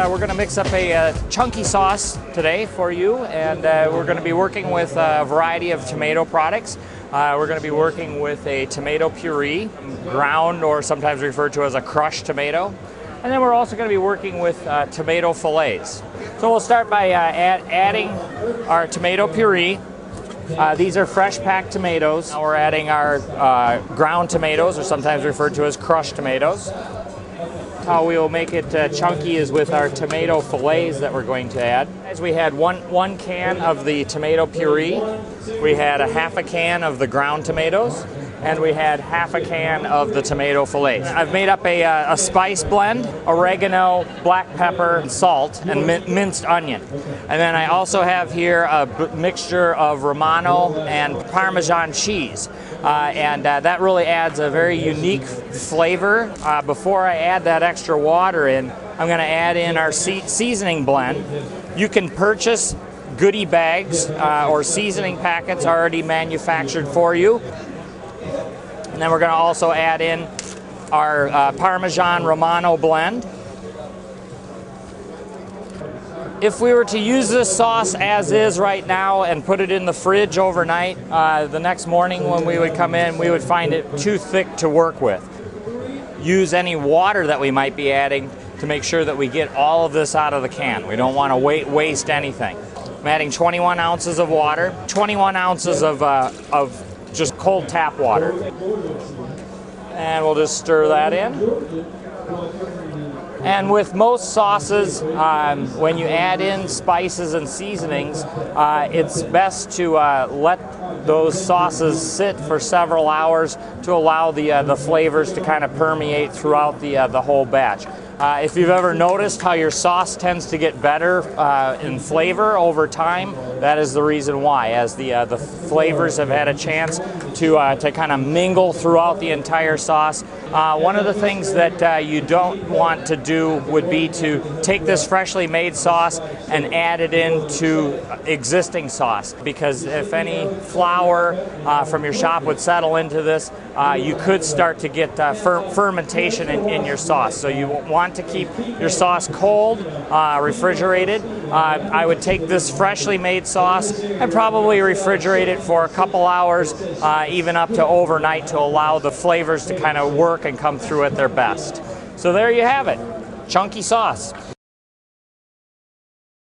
We're going to mix up a chunky sauce today for you, and we're going to be working with a variety of tomato products. We're going to be working with a tomato puree, ground or sometimes referred to as a crushed tomato. And then we're also going to be working with tomato fillets. So we'll start by adding our tomato puree. These are fresh packed tomatoes. Now we're adding our ground tomatoes, or sometimes referred to as crushed tomatoes. How we will make it chunky is with our tomato fillets that we're going to add. As we had one can of the tomato puree, we had a half a can of the ground tomatoes, and we had half a can of the tomato fillets. I've made up a spice blend: oregano, black pepper, salt, and minced onion. And then I also have here a mixture of Romano and Parmesan cheese. That really adds a very unique flavor. Before I add that extra water in, I'm going to add in our seasoning blend. You can purchase goodie bags or seasoning packets already manufactured for you. And then we're going to also add in our Parmesan Romano blend. If we were to use this sauce as is right now and put it in the fridge overnight, the next morning when we would come in, we would find it too thick to work with. Use any water that we might be adding to make sure that we get all of this out of the can. We don't want to waste anything. I'm adding 21 ounces of water, 21 ounces of just cold tap water. And we'll just stir that in. And with most sauces, when you add in spices and seasonings, it's best to let those sauces sit for several hours to allow the flavors to kind of permeate throughout the whole batch. If you've ever noticed how your sauce tends to get better in flavor over time, that is the reason why. As the flavors have had a chance to kind of mingle throughout the entire sauce. One of the things that you don't want to do would be to take this freshly made sauce and add it into existing sauce, because if any flour from your shop would settle into this, you could start to get fermentation in your sauce. So you want to keep your sauce cold, refrigerated. I would take this freshly made sauce and probably refrigerate it for a couple hours, even up to overnight, to allow the flavors to kind of work and come through at their best. So there you have it, chunky sauce.